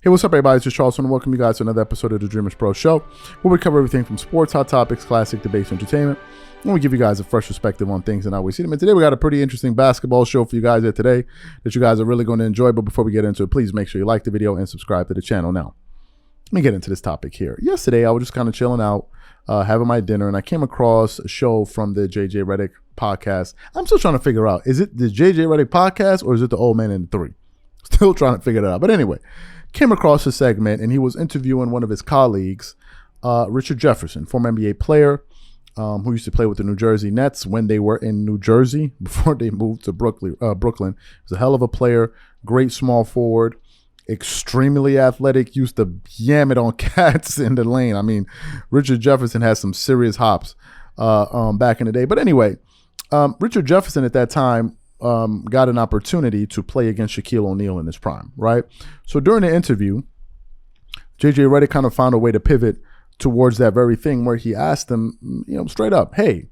Hey, what's up, everybody? It's Charleston, and welcome you guys to another episode of the Dreamerspro Show, where we cover everything from sports, hot topics, classic debates, entertainment, and we give you guys a fresh perspective on things and how we see them. And today we got a pretty interesting basketball show for you guys here today that you guys are really going to enjoy. But before we get into it, please make sure you like the video and subscribe to the channel. Now, let me get into this topic here. Yesterday, I was just kind of chilling out, having my dinner, and I came across a show from the JJ Redick podcast. I'm still trying to figure out, is it the JJ Redick podcast or is it the Old Man and the Three? Still trying to figure that out. But anyway, came across a segment and he was interviewing one of his colleagues, Richard Jefferson, former NBA player who used to play with the New Jersey Nets when they were in New Jersey before they moved to Brooklyn. He was a hell of a player, great small forward, extremely athletic, used to yam it on cats in the lane. I mean, Richard Jefferson has some serious hops back in the day. But anyway, Richard Jefferson at that time got an opportunity to play against Shaquille O'Neal in his prime, right? So during the interview, JJ Redick kind of found a way to pivot towards that very thing where he asked him, straight up, hey,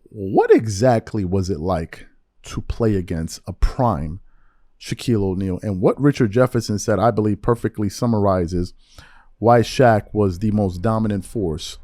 what exactly was it like to play against a prime Shaquille O'Neal? And what Richard Jefferson said, I believe, perfectly summarizes why Shaq was the most dominant force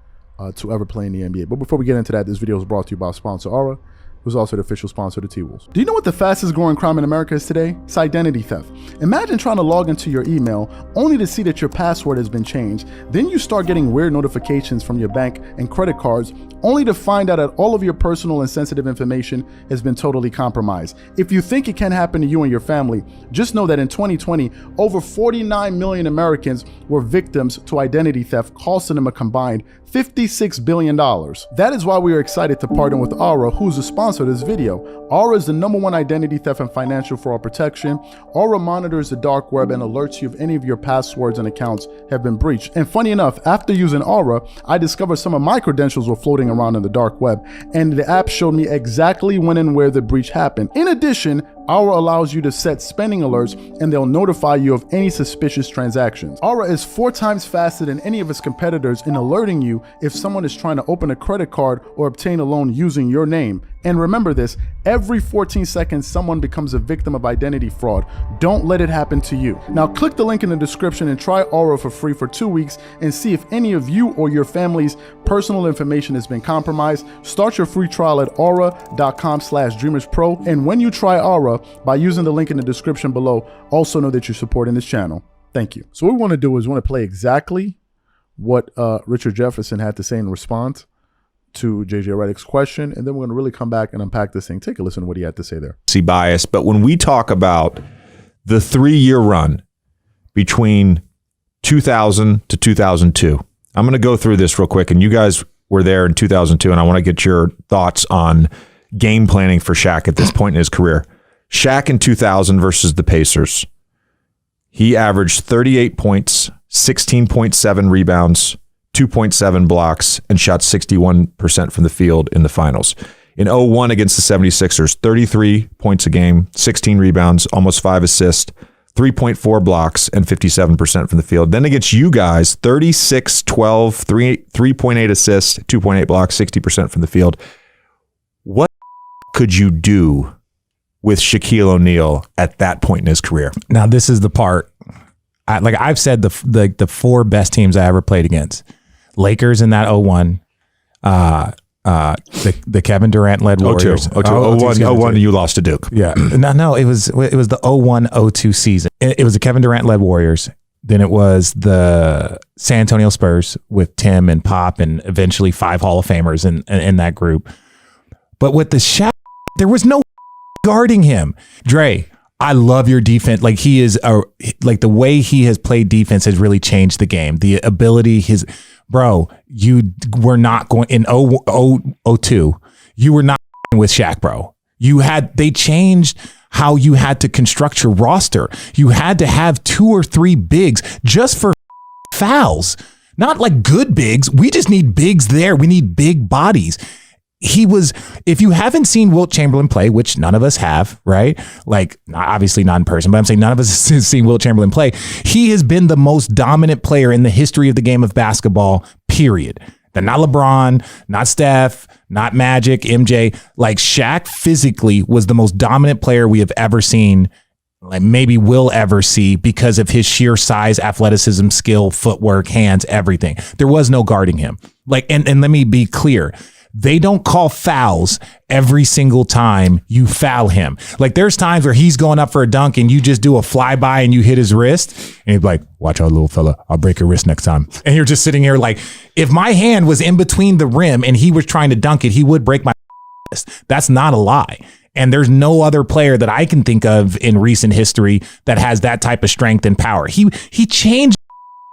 to ever play in the NBA. But before we get into that, this video is brought to you by sponsor Aura, who's also the official sponsor of the T-Wolves. Do you know what the fastest growing crime in America is today? It's identity theft. Imagine trying to log into your email only to see that your password has been changed. Then you start getting weird notifications from your bank and credit cards only to find out that all of your personal and sensitive information has been totally compromised. If you think it can happen to you and your family, just know that in 2020, over 49 million Americans were victims to identity theft, costing them a combined $56 billion. That is why we are excited to partner with Aura, who's the sponsor of this video. Aura is the #1 identity theft and financial fraud protection. Aura monitors the dark web and alerts you if any of your passwords and accounts have been breached. And funny enough, after using Aura, I discovered some of my credentials were floating around in the dark web, and the app showed me exactly when and where the breach happened. In addition, Aura allows you to set spending alerts and they'll notify you of any suspicious transactions. Aura is 4 times faster than any of its competitors in alerting you if someone is trying to open a credit card or obtain a loan using your name. And remember this, every 14 seconds someone becomes a victim of identity fraud. Don't let it happen to you. Now click the link in the description and try Aura for free for 2 weeks and see if any of you or your family's personal information has been compromised. Start your free trial at aura.com/dreamerspro. And when you try Aura, by using the link in the description below, also know that you're supporting this channel. Thank you. So what we want to do is we want to play exactly what Richard Jefferson had to say in response to JJ Redick's question, and then we're going to really come back and unpack this thing. Take a listen to what he had to say there. See bias, but when we talk about the 3-year run between 2000 to 2002, I'm going to go through this real quick, and you guys were there in 2002, and I want to get your thoughts on game planning for Shaq at this point in his career. Shaq in 2000 versus the Pacers. He averaged 38 points, 16.7 rebounds, 2.7 blocks, and shot 61% from the field in the finals. In 01 against the 76ers, 33 points a game, 16 rebounds, almost 5 assists, 3.4 blocks, and 57% from the field. Then against you guys, 36, 12, 3.8 assists, 2.8 blocks, 60% from the field. What could you do with Shaquille O'Neal at that point in his career? Now, this is the part. I've said, the 4 best teams I ever played against. Lakers in that 01. The Kevin Durant led Warriors. 01, you lost to Duke. Yeah. No, it was the 01-02 season. It was the Kevin Durant led Warriors. Then it was the San Antonio Spurs with Tim and Pop and eventually 5 Hall of Famers in that group. But with the Shaq, there was no guarding him. Dre, I love your defense. Like, he is the way he has played defense has really changed the game. The ability, you were not going in 02. You were not with Shaq, bro. They changed how you had to construct your roster. You had to have 2 or 3 bigs just for fouls. Not like good bigs. We just need bigs there. We need big bodies. If you haven't seen Wilt Chamberlain play, which none of us have, right? Like, obviously not in person, but I'm saying none of us have seen Wilt Chamberlain play. He has been the most dominant player in the history of the game of basketball, period. Not LeBron, not Steph, not Magic, MJ. Like, Shaq physically was the most dominant player we have ever seen like maybe we'll ever see because of his sheer size, athleticism, skill, footwork, hands, everything. There was no guarding him. Like, and let me be clear. They don't call fouls every single time you foul him. Like there's times where he's going up for a dunk and you just do a flyby and you hit his wrist and he's like, watch out, little fella. I'll break your wrist next time. And you're just sitting here like, if my hand was in between the rim and he was trying to dunk it, he would break my wrist. That's not a lie. And there's no other player that I can think of in recent history that has that type of strength and power. He changed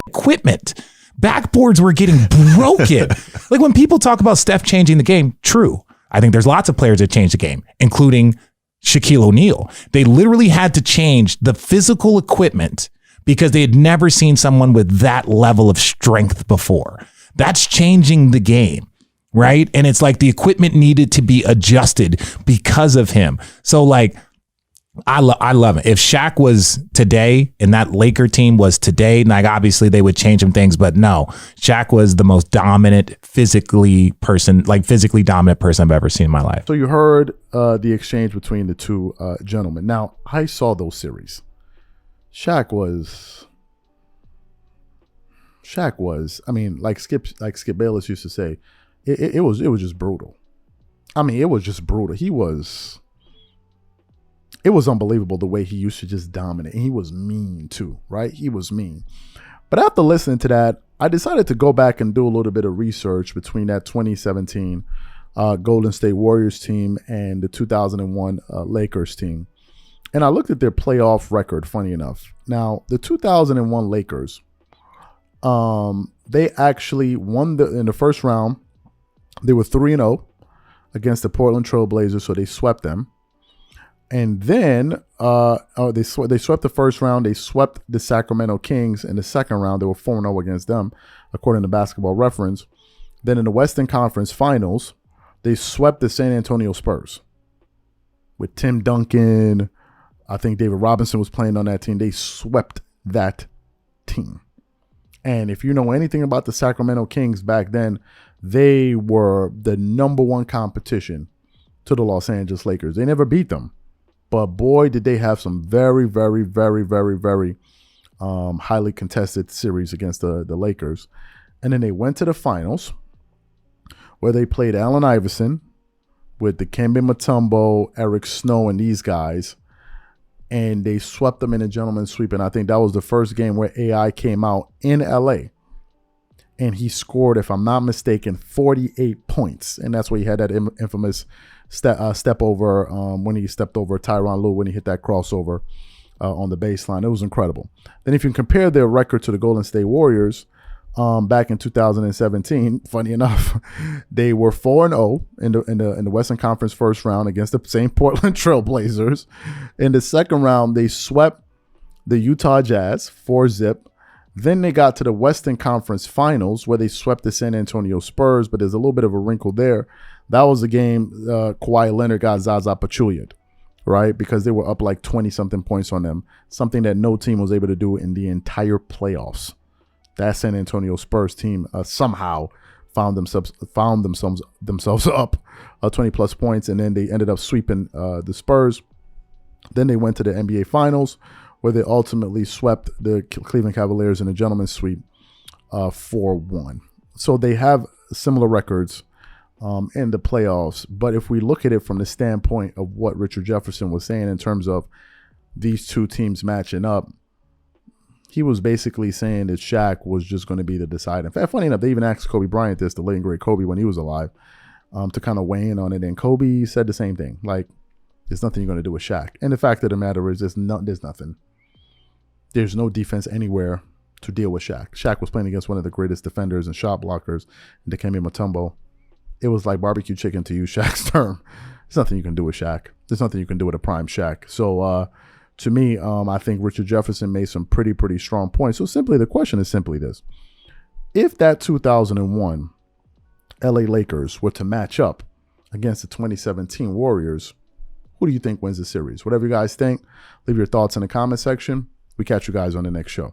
equipment. Backboards were getting broken. Like when people talk about Steph changing the game, true. I think there's lots of players that changed the game, including Shaquille O'Neal. They literally had to change the physical equipment because they had never seen someone with that level of strength before. That's changing the game, right? And it's like the equipment needed to be adjusted because of him. So like, I love it. If Shaq was today and that Laker team was today, like obviously they would change some things, but no, Shaq was the most dominant physically dominant person I've ever seen in my life. So you heard the exchange between the two gentlemen. Now, I saw those series. Shaq was, I mean, like Skip Bayless used to say, it was just brutal. I mean, it was just brutal. It was unbelievable the way he used to just dominate. And he was mean too, right? He was mean. But after listening to that, I decided to go back and do a little bit of research between that 2017 Golden State Warriors team and the 2001 Lakers team. And I looked at their playoff record, funny enough. Now, the 2001 Lakers, they actually won in the first round. They were 3-0 against the Portland Trail Blazers, so they swept them. And then they swept the first round. They swept the Sacramento Kings in the second round. They were 4-0 against them, according to Basketball Reference. Then in the Western Conference Finals, they swept the San Antonio Spurs with Tim Duncan. I think David Robinson was playing on that team. They swept that team. And if you know anything about the Sacramento Kings back then, they were the number one competition to the Los Angeles Lakers. They never beat them. But boy, did they have some very, very, very, very, very highly contested series against the Lakers. And then they went to the finals where they played Allen Iverson with Dikembe Mutombo, Eric Snow, and these guys. And they swept them in a gentleman's sweep. And I think that was the first game where AI came out in LA. And he scored, if I'm not mistaken, 48 points. And that's where he had that infamous step over when he stepped over Tyronn Lue when he hit that crossover on the baseline. It was incredible. Then if you compare their record to the Golden State Warriors back in 2017, funny enough, they were 4-0 in the Western Conference first round against the same Portland Trail Blazers. In the second round, they swept the Utah Jazz 4-0. Then they got to the Western Conference Finals where they swept the San Antonio Spurs, but there's a little bit of a wrinkle there. That was the game Kawhi Leonard got Zaza Pachulia, right? Because they were up like 20-something points on them, something that no team was able to do in the entire playoffs. That San Antonio Spurs team somehow found themselves up 20-plus points, and then they ended up sweeping the Spurs. Then they went to the NBA Finals, where they ultimately swept the Cleveland Cavaliers in a gentleman's sweep 4-1. So they have similar records in the playoffs. But if we look at it from the standpoint of what Richard Jefferson was saying in terms of these two teams matching up, he was basically saying that Shaq was just going to be the decider. In fact, funny enough, they even asked Kobe Bryant this, the late and great Kobe, when he was alive, to kind of weigh in on it. And Kobe said the same thing. Like, there's nothing you're going to do with Shaq. And the fact of the matter is there's nothing. There's no defense anywhere to deal with Shaq. Shaq was playing against one of the greatest defenders and shot blockers, Dikembe Mutombo. It was like barbecue chicken, to use Shaq's term. There's nothing you can do with Shaq. There's nothing you can do with a prime Shaq. So to me, I think Richard Jefferson made some pretty strong points. So the question is simply this. If that 2001 LA Lakers were to match up against the 2017 Warriors, who do you think wins the series? Whatever you guys think, leave your thoughts in the comment section. We catch you guys on the next show.